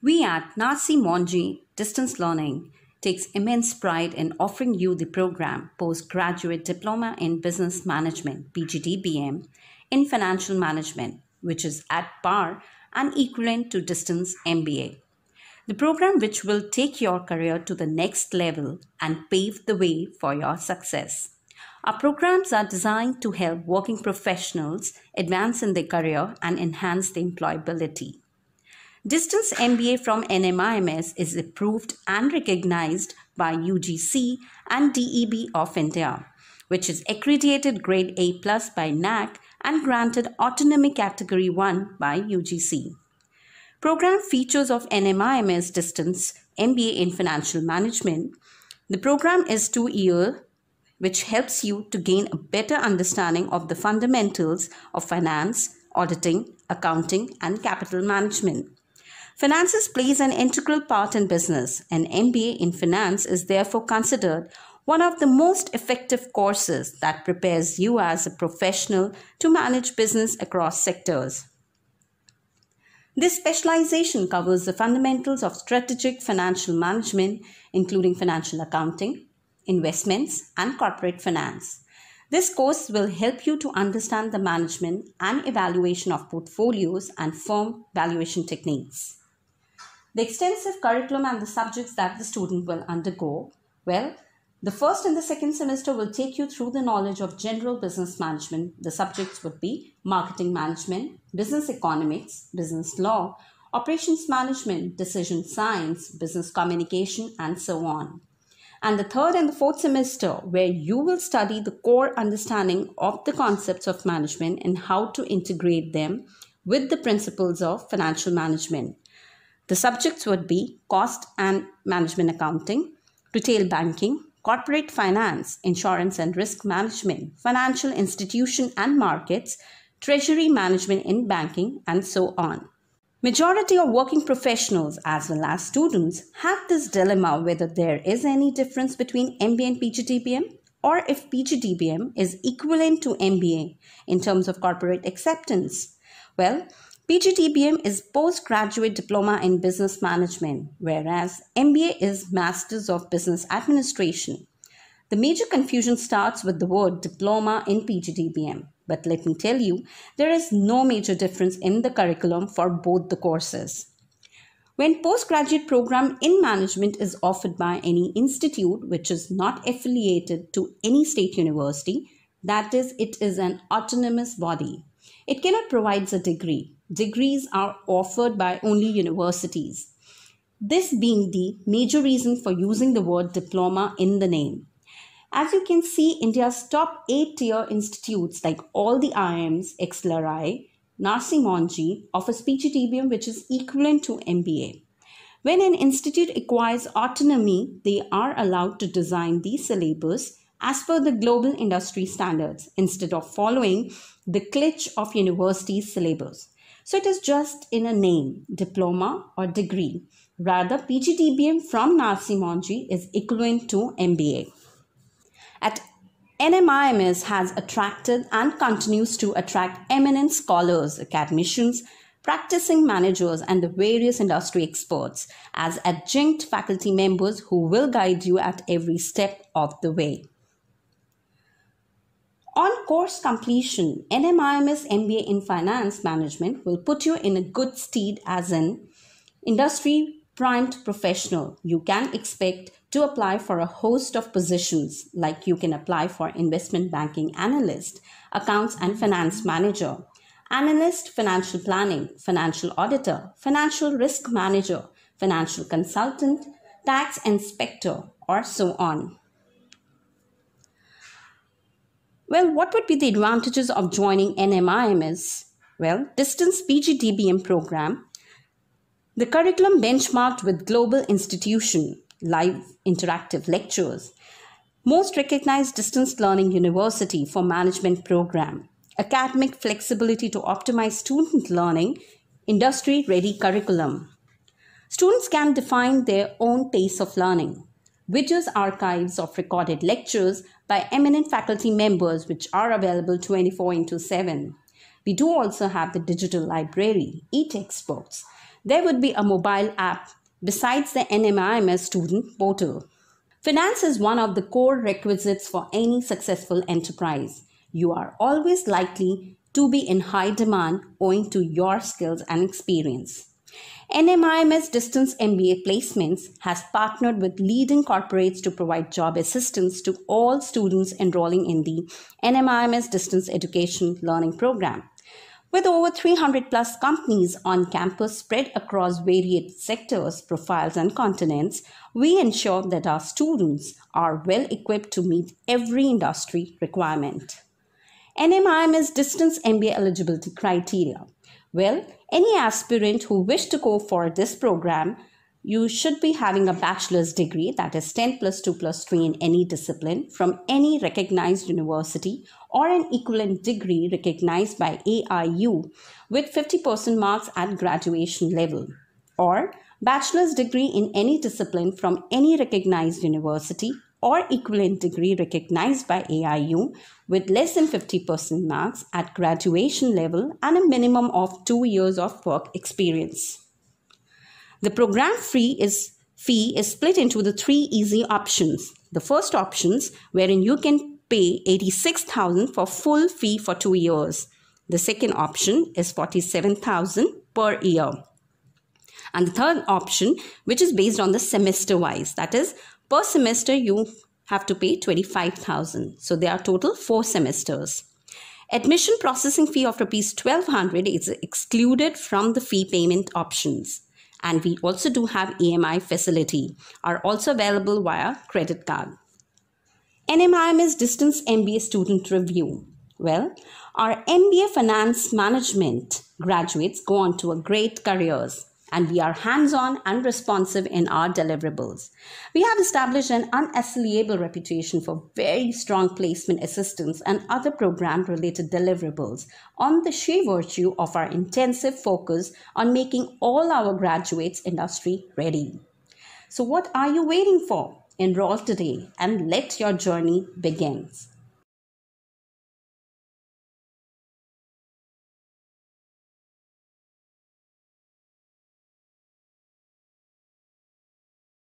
We at Nasi Monji Distance Learning takes immense pride in offering you the program Postgraduate Diploma in Business Management (PGDBM) in Financial Management, which is at par and equivalent to Distance MBA. The program which will take your career to the next level and pave the way for your success. Our programs are designed to help working professionals advance in their career and enhance their employability. Distance MBA from NMIMS is approved and recognized by UGC and DEB of India, which is accredited grade A+ by NAC and granted autonomy category 1 by UGC. Program features of NMIMS Distance MBA in Financial Management. The program is 2 years, which helps you to gain a better understanding of the fundamentals of finance, auditing, accounting, and capital management. Finances plays an integral part in business, and MBA in Finance is therefore considered one of the most effective courses that prepares you as a professional to manage business across sectors. This specialization covers the fundamentals of strategic financial management, including financial accounting, investments, and corporate finance. This course will help you to understand the management and evaluation of portfolios and firm valuation techniques. The extensive curriculum and the subjects that the student will undergo, the first and the second semester will take you through the knowledge of general business management. The subjects would be marketing management, business economics, business law, operations management, decision science, business communication, and so on. And the third and the fourth semester, where you will study the core understanding of the concepts of management and how to integrate them with the principles of financial management. The subjects would be cost and management accounting, retail banking, corporate finance, insurance and risk management, financial institution and markets, treasury management in banking, and so on. Majority of working professionals as well as students have this dilemma whether there is any difference between MBA and PGDBM, or if PGDBM is equivalent to MBA in terms of corporate acceptance. PGDBM is Postgraduate Diploma in Business Management, whereas MBA is Masters of Business Administration. The major confusion starts with the word diploma in PGDBM, but let me tell you, there is no major difference in the curriculum for both the courses. When postgraduate program in management is offered by any institute which is not affiliated to any state university, that is, it is an autonomous body. It cannot provide a degree. Degrees are offered by only universities. This being the major reason for using the word diploma in the name. As you can see, India's top 8-tier institutes like all the IIMs, XLRI, Nasi Monji offers PGDBM, which is equivalent to MBA. When an institute acquires autonomy, they are allowed to design the syllabus as per the global industry standards instead of following the glitch of university's syllabus. So it is just in a name, diploma or degree. Rather, PGDBM from Nasi Monji is equivalent to MBA. At NMIMS has attracted and continues to attract eminent scholars, academicians, practicing managers, and the various industry experts as adjunct faculty members who will guide you at every step of the way. On course completion, NMIMS MBA in Finance Management will put you in a good stead as an industry-primed professional. You can expect to apply for a host of positions, like you can apply for investment banking analyst, accounts and finance manager, analyst financial planning, financial auditor, financial risk manager, financial consultant, tax inspector, or so on. What would be the advantages of joining NMIMS? Distance PGDBM program. The curriculum benchmarked with global institution, live interactive lectures. Most recognized distance learning university for management program. Academic flexibility to optimize student learning, industry-ready curriculum. Students can define their own pace of learning. Videos archives of recorded lectures by eminent faculty members which are available 24/7. We do also have the digital library, e-textbooks. There would be a mobile app besides the NMIMS student portal. Finance is one of the core requisites for any successful enterprise. You are always likely to be in high demand owing to your skills and experience. NMIMS Distance MBA Placements has partnered with leading corporates to provide job assistance to all students enrolling in the NMIMS Distance Education Learning Program. With over 300 plus companies on campus spread across varied sectors, profiles, and continents, we ensure that our students are well equipped to meet every industry requirement. NMIMS Distance MBA eligibility criteria. Well, any aspirant who wish to go for this program, you should be having a bachelor's degree, that is 10 plus 2 plus 3 in any discipline from any recognized university, or an equivalent degree recognized by AIU with 50% marks at graduation level, or bachelor's degree in any discipline from any recognized university or equivalent degree recognized by AIU with less than 50% marks at graduation level and a minimum of 2 years of work experience. The program fee is split into the 3 easy options. The first options wherein you can pay $86,000 for full fee for 2 years. The second option is $47,000 per year. And the third option, which is based on the semester wise, that is per semester you have to pay $25,000. So there are total 4 semesters. Admission processing fee of rupees 1,200 is excluded from the fee payment options. And we also do have EMI facility, are also available via credit card. NMIMS Distance MBA Student Review. Well, our MBA Finance Management graduates go on to a great careers, and we are hands-on and responsive in our deliverables. We have established an unassailable reputation for very strong placement assistance and other program-related deliverables on the sheer virtue of our intensive focus on making all our graduates industry ready. So what are you waiting for? Enroll today and let your journey begin.